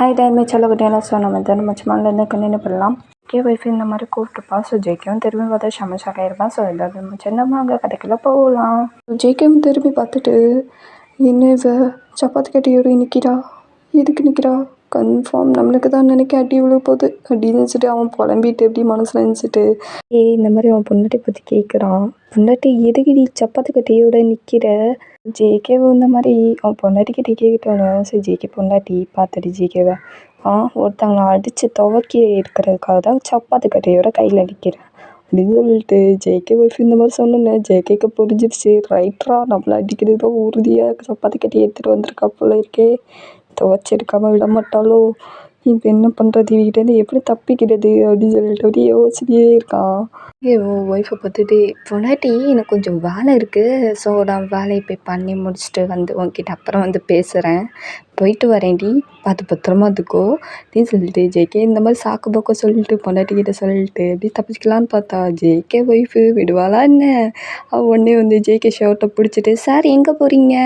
Hi damage சொல்லக்கூடிய so நம்ம நம்ம சும்மாலேருந்து கண்டினியூ பண்ணலாம். ஒய்ஃப் இந்த மாதிரி கூப்பிட்டுப்பா. ஸோ ஜேகேவும் திரும்பி பார்த்தா சமச்சாக இருப்பான். ஸோ ஏதாவது நம்ம சின்னம்மா அங்கே கடைக்குள்ள போகலாம். ஜேகேவும் திரும்பி பார்த்துட்டு என்ன இவ சப்பாத்தி கட்டியோடு நிற்கிறா, எதுக்கு நிற்கிறா, கன்ஃபார்ம் நம்மளுக்கு தான் நினைக்க அடி விழு போகுது அப்படின்னு நினச்சிட்டு அவன் புலம்பிட்டு எப்படி மனசில் நினச்சிட்டு இந்த மாதிரி அவன் பொண்டாட்டி பற்றி கேட்குறான். பொண்டாட்டி எதுக்கு சப்பாத்தி கட்டியோட நிற்கிற? ஜேகேவை இந்த மாதிரி அவன் பொண்டாட்டிக்கிட்டே கேட்கட்டோன்னு சரி ஜேகே பொண்டாட்டி பார்த்துட்டு ஜேகேவை ஒருத்தவங்களை அடித்து துவக்கி இருக்கிறதுக்காக தான் சப்பாத்தி கட்டையோட கையில் அடிக்கிறேன் அப்படின்னு சொல்லிட்டு ஜேகே ஒய்ஃப் இந்த மாதிரி சொன்னோன்னே ஜேகேக்கு புரிஞ்சிருச்சு. ரைட்ரா, நம்மளை அடிக்கிறது தான் உறுதியாக சப்பாத்தி கட்டி எடுத்துகிட்டு வந்திருக்கா போல இருக்கே, துவச்சி எடுக்காமல் விட மாட்டாளோ, இப்போ என்ன பண்ணுறது, வீட்டிலேருந்து எப்படி தப்பிக்கிறது அப்படின்னு சொல்லிட்டு அப்படியே யோசிச்சுட்டே இருக்கான். ஒய்ஃபை பார்த்துட்டு பொண்டாட்டி எனக்கு கொஞ்சம் வேலை இருக்குது, ஸோ நான் வேலையை போய் பண்ணி முடிச்சுட்டு வந்து உன்கிட்ட அப்புறம் வந்து பேசுகிறேன், போயிட்டு வரேன்டி, பார்த்து பத்திரமா இருந்துக்கோ அப்படின்னு சொல்லிட்டு ஜேகே இந்த மாதிரி சாக்கு பக்கம் சொல்லிட்டு பொண்டாட்டிக்கிட்ட சொல்லிட்டு எப்படி தப்பிச்சிக்கலான்னு பார்த்தா ஜேகே ஒய்ஃபு விடுவாளா என்ன, அவள் உடனே வந்து ஜேகே ஷர்ட்டை பிடிச்சிட்டு சார் எங்கே போகிறீங்க,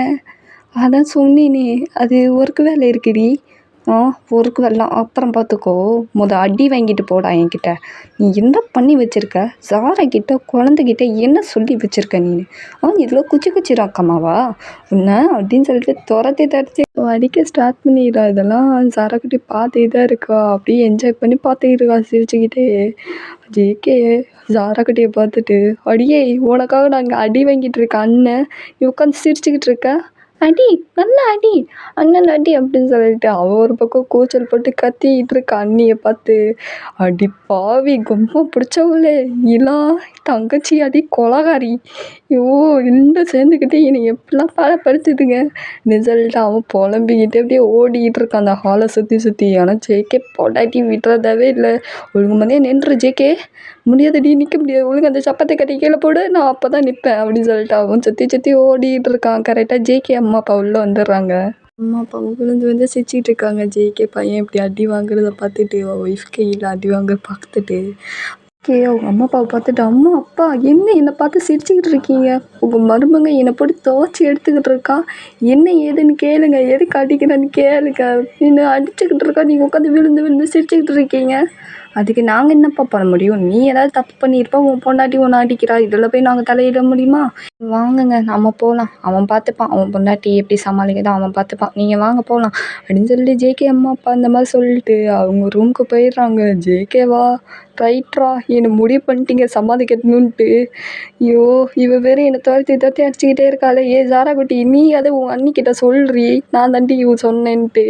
அதான் சொன்னேனே அது ஒர்க்கு வேலை இருக்குடி, ஒர்க்கு வரலாம் அப்புறம் பார்த்துக்கோ, அடி வாங்கிட்டு போடா என்கிட்ட, நீ என்ன பண்ணி வச்சுருக்க, சாரா கிட்ட குழந்தைகிட்ட என்ன சொல்லி வச்சுருக்க நீ, இதில் குச்சி ராக்கமாவா உன்ன அப்படின்னு சொல்லிட்டு துரத்தி அடிக்க ஸ்டார்ட் பண்ணிடுறா. இதெல்லாம் சாரா கிட்டே பார்த்துட்டு தான் இருக்கா, அப்படியே என்ஜாய் பண்ணி பார்த்துக்கிட்டு இருக்கா சிரிச்சுக்கிட்டே. ஜேகே சாரா கிட்டே பார்த்துட்டு அடியே உனக்காக நான் இங்கே அடி வாங்கிட்டு இருக்கேன் அண்ணன், நீ உட்காந்து சிரிச்சுக்கிட்டு இருக்க, அடி நல்லா அடி அண்ணன் அடி அப்படின்னு சொல்லிட்டு அவள் ஒரு பக்கம் கூச்சல் போட்டு கத்திக்கிட்டு இருக்கா அண்ணியை பார்த்து. அடி பாவி ரொம்ப பிடிச்சவங்களே இலா தங்கச்சி அடி கொலகாரி, ஐயோ இன்னும் சேர்ந்துக்கிட்டு என்னை எப்படிலாம் பலப்படுத்துதுங்க சொல்லிட்டு அவன் புலம்பிக்கிட்டு அப்படியே ஓடிக்கிட்டு இருக்கான் அந்த ஹாலை சுற்றி. ஆனால் ஜேகே பொண்டாட்டி விட்டுறதாவே இல்லை. ஒழுங்கு மாதிரியே நின்று ஜேகே, முடியாதடி நிற்க முடியாது, ஒழுங்கு அந்த சப்பாத்தை கட்டி கீழே போடு, நான் அப்போ தான் நிற்பேன் அப்படின்னு சொல்லிட்டு அவன் சுற்றி ஓடிக்கிட்டு இருக்கான். கரெக்டாக ஜேகே அம்மா அப்பா உள்ளே வந்துடுறாங்க. அம்மா அப்பா விழுந்து சிரிச்சிட்டு இருக்காங்க. ஜேகே பையன் இப்படி அடி வாங்குறத பார்த்துட்டு ஒய்ஃப் கையில் அடி வாங்க பார்த்துட்டு அவங்க அம்மா அப்பாவை பார்த்துட்டு அம்மா அப்பா என்னை பார்த்து சிரிச்சுக்கிட்டு இருக்கீங்க, உங்கள் மருமங்க என்னை போட்டு துவச்சி எடுத்துக்கிட்டு இருக்கா, என்ன ஏதுன்னு கேளுங்க, எதுக்கு அடிக்கிறேன்னு கேளுங்க, என்னை அடிச்சுக்கிட்டு இருக்கா, நீங்கள் உட்காந்து விழுந்து சிரிச்சுக்கிட்டு இருக்கீங்க, அதுக்கு நாங்கள் என்னப்பா பண்ண முடியும், நீ ஏதாவது தப்பு பண்ணியிருப்பா, உன் பொண்டாட்டி ஒன்று அடிக்கிறா, இதில் போய் நாங்கள் தலையிட முடியுமா, வாங்குங்க நம்ம போகலாம், அவன் பார்த்துப்பான், அவன் பொண்டாட்டி எப்படி சமாளிக்கதோ அவன் பார்த்துப்பான், நீங்கள் வாங்க போகலாம் அப்படின்னு சொல்லிட்டு ஜேகே அம்மா அப்பா இந்த மாதிரி சொல்லிட்டு அவங்க ரூமுக்கு போயிடுறாங்க. ஜேகேவா ரைட்ரா, என்னை முடிவு பண்ணிட்டீங்க சமாளிக்கணுன்ட்டு, ஐயோ இவ வேறு என்னை துரத்தி அடிச்சுக்கிட்டே இருக்காளே, சாரா குட்டி நீ அதை உன் அண்ணிக்கிட்ட சொல்றி, நான் தாண்டி சொன்னேன்ட்டு,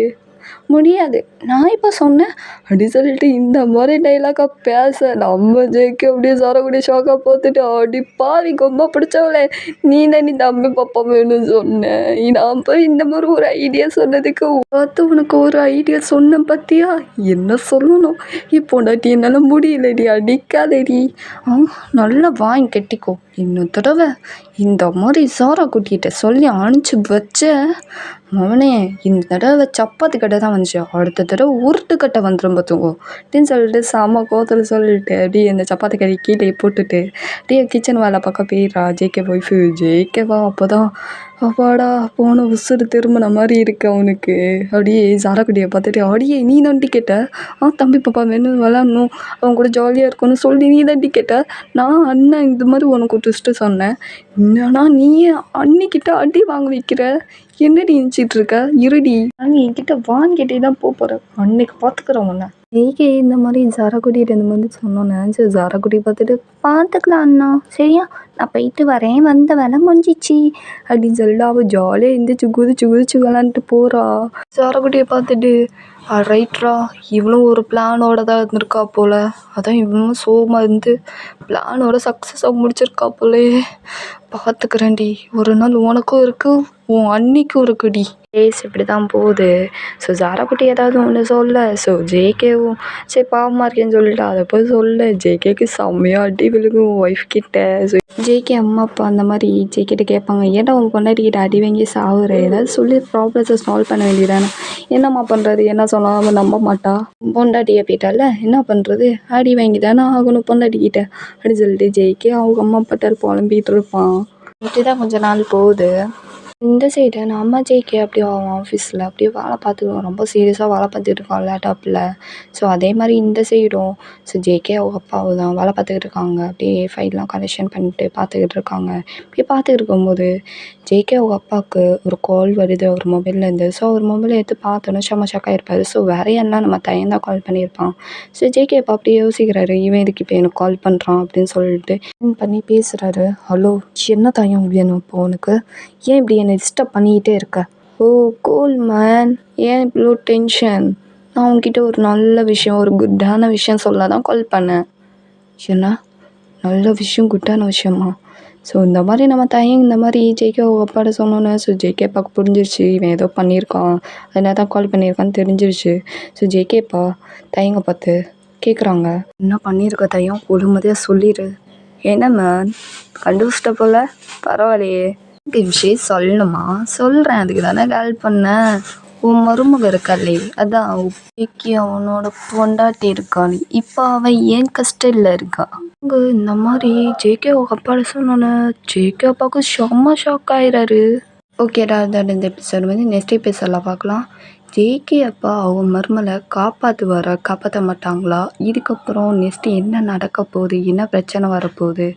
முடியாது நான் இப்போ சொன்னேன் அப்படி சொல்லிட்டு இந்த மாதிரி டைலாக்காக பேச நம்ம ஜேகே அப்படியே சாரக்கூடிய ஷாக்காக பார்த்துட்டு அடி பாவி ரொம்ப பிடிச்சவளே, நீ தம்பி பாப்பா வேணும்னு சொன்னேன், நான் போய் இந்த மாதிரி ஒரு ஐடியா சொன்னதுக்கு பார்த்து உனக்கு ஒரு ஐடியா சொன்னேன் பார்த்தியா, என்ன சொல்லணும், இப்போண்டாட்டி என்னால் முடியலடி, அடிக்காதடி, நல்லா வாங்கி கட்டிக்கோ, இன்னும் தடவை இந்த மாதிரி சாரா குட்டிகிட்ட சொல்லி அனுப்பிச்சி வச்ச மவனே, இந்த தடவை சப்பாத்தி கட்டை தான் வந்துச்சு, அடுத்த தடவை உருட்டு கட்டை வந்துடும் பார்த்துக்கோ அப்படின்னு சொல்லிட்டு செம கோத்தில் சொல்லிட்டு அப்படியே இந்த சப்பாத்தி கறி கீழே போட்டுட்டு அப்படியே கிச்சன் வேலை பக்கம் போயிடுறா ஜேகே ஒய்ஃபு. ஜேகேவா அப்போ தான் அப்பாடா போன உசுறு திரும்பின மாதிரி இருக்கு அவனுக்கு. அப்படியே சாராக்குட்டியை பார்த்துட்டு அடியே நீ தாண்டி கேட்ட, தம்பி பாப்பா வேணும் விளாட்ணும் அவன் கூட ஜாலியாக இருக்கணும்னு சொல்லி நீ தாண்டி கேட்ட, நான் அண்ணன் இந்த மாதிரி உனக்கு ட்விஸ்ட்டு சொன்னேன், என்னன்னா நீயே அன்னிக்கிட்ட அடி வாங்க வைக்கிற, என்னடி நினச்சிட்டு இருக்க, இருடி நாங்கள் என்கிட்ட வாங்கிட்டே தான் போகிறேன், அன்னைக்கு பார்த்துக்குறோம் உன்னை. ஜேகே இந்த மாதிரி சாராக்குட்டிகிட்ட இந்த மாதிரி சொன்னோன்னே சரி சாராக்குட்டி பார்த்துட்டு பார்த்துக்கலாம் அண்ணா சரியா, நான் போயிட்டு வரேன், வந்த வேலை முடிஞ்சிச்சு அப்படின்னு சொல்லிட்டு அவள் ஜாலியாக எழுந்திரிச்சு குதிச்சு விளாண்டுட்டு போகிறா. சாராக்குட்டியை பார்த்துட்டு ரைட்ரா, இவளும் ஒரு பிளானோட தான் இருந்திருக்கா போல், அதான் இவனும் சோகமாக இருந்து பிளானோட சக்ஸஸாக முடிச்சிருக்கா போலே, பார்த்துக்கிறேன்டி, ஒரு நாள் உனக்கும் இருக்குது உன் அன்னிக்கும் இருக்குடி, டேஸ் இப்படி தான் போகுது. ஸோ சாராக்குட்டி ஏதாவது ஒன்று சொல்ல, ஸோ ஜேகேவும் சரி பாவமாக இருக்கேன்னு சொல்லிட்டு அதை போய் சொல்ல, ஜேகேக்கு செம்மையாக அடி விழுகும் ஒய்ஃப் கிட்ட. ஸோ ஜேகே அம்மா அப்பா அந்த மாதிரி ஜேகிட்ட கேட்பாங்க, ஏன்டா உன் பொண்டாட்டிக்கிட்ட அடி வாங்கி சாகுற, ஏதாவது சொல்லி ப்ராப்ளத்தை சால்வ் பண்ண வேண்டியதானே, என்னம்மா பண்ணுறது, என்ன சொன்னாலும் நம்ப மாட்டா, பொண்டாட்டியை போயிட்டால என்ன பண்ணுறது, அடி வாங்கி தானே ஆகணும் பொண்டாட்டிக்கிட்ட அப்படின்னு சொல்லிட்டு ஜேகே அவங்க அம்மா அப்பாட்டால் புலம்பிகிட்டு இருப்பான். இப்படி தான் கொஞ்ச நாள் போகுது. இந்த சைடு நம்ம ஜேகே அப்படியே அவன் ஆஃபீஸில் அப்படியே வேலை பார்த்துக்குறோம், ரொம்ப சீரியஸாக வேலை பார்த்துட்டு இருக்கான் லேப்டாப்பில். ஸோ அதே மாதிரி இந்த சைடும் ஸோ ஜேகே அவங்க அப்பாவும் தான் வேலை பார்த்துக்கிட்டு இருக்காங்க, அப்படியே ஃபைல்லாம் கலெக்ஷன் பண்ணிட்டு பார்த்துக்கிட்டு இருக்காங்க. இப்படி பார்த்துக்கிட்டு இருக்கும்போது ஜேகே அவங்க அப்பாவுக்கு ஒரு கால் வருது அவர் மொபைல்லேருந்து. ஸோ அவர் மொபைலை எடுத்து பார்த்தோன்னே செம்ம ஷாக் ஆகிருப்பாரு. ஸோ வேற யாருன்னா நம்ம தயன் தான் கால் பண்ணியிருப்பான். ஸோ ஜேகே அப்போ அப்படியே யோசிக்கிறாரு, இவன் எதுக்கு இப்போ எனக்கு கால் பண்ணுறான் அப்படின்னு சொல்லிட்டு ஃபோன் பண்ணி பேசுகிறாரு. ஹலோ, என்ன தயம் வேணும் இப்போ உனக்கு? ஏன் இப்படி என்னை டிஸ்டர்ப் பண்ணிக்கிட்டே இருக்க? ஓ கூல் மேன், ஏன் இவ்வளோ டென்ஷன்? நான் உன்கிட்ட ஒரு நல்ல விஷயம், ஒரு குட்டான விஷயம் சொல்ல தான் கால் பண்ணேன். என்ன நல்ல விஷயம், குட்டான விஷயமா? ஸோ இந்த மாதிரி நம்ம தயங்க இந்த மாதிரி ஜேகே அவங்க அப்பாட்ட சொன்னோன்னே ஸோ ஜேகே அப்பாவுக்கு புரிஞ்சிருச்சு, இவன் ஏதோ பண்ணியிருக்கான், அதனால தான் கால் பண்ணியிருக்கான்னு தெரிஞ்சிருச்சு. ஸோ ஜேகே அப்பா தயங்க பார்த்து கேட்குறாங்க, என்ன பண்ணியிருக்க தயம், ஒழுமதியாக சொல்லிடு. என்ன மேம் கண்டுபிடிச்சிட்ட போல, பரவாயில்லையே. விஷயம் சொல்லணுமா? சொல்கிறேன், அதுக்கு தானே கால் பண்ணேன். உன் மருமக இருக்காளே, அதான் உப்பிக்கு அவனோட பொண்டாட்டி இருக்காளே, இப்போ அவன் ஏன் கஷ்டத்தில் இருக்கா. அங்கே இந்த மாதிரி ஜேகே அவங்க அப்பாட சொன்னோன்னே ஜேகே அப்பாவுக்கு செம்ம ஷாக் ஆயிடுறாரு. ஓகேடா, அதான் இந்த எபிசோடு வந்து நெக்ஸ்ட் எபிசோடில் பார்க்கலாம். ஜேகே அப்பா அவங்க மருமலை காப்பாற்றுவாரா, காப்பாற்ற மாட்டாங்களா, இதுக்கப்புறம் நெக்ஸ்ட்டு என்ன நடக்க போகுது, என்ன பிரச்சனை வரப்போகுது,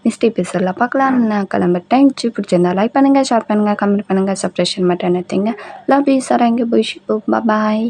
நெக்ஸ்ட் எபிசோடில் பார்க்கலாம். நான் கிளம்ப தேங்க்யூ. பிடிச்சிருந்தா லைக் பண்ணுங்கள், ஷேர் பண்ணுங்கள், கமெண்ட் பண்ணுங்கள், சப்ஸ்கிரைப் மட்டும் நினைத்தீங்க. லவ் யூ சார், அங்கே போய் பாய்.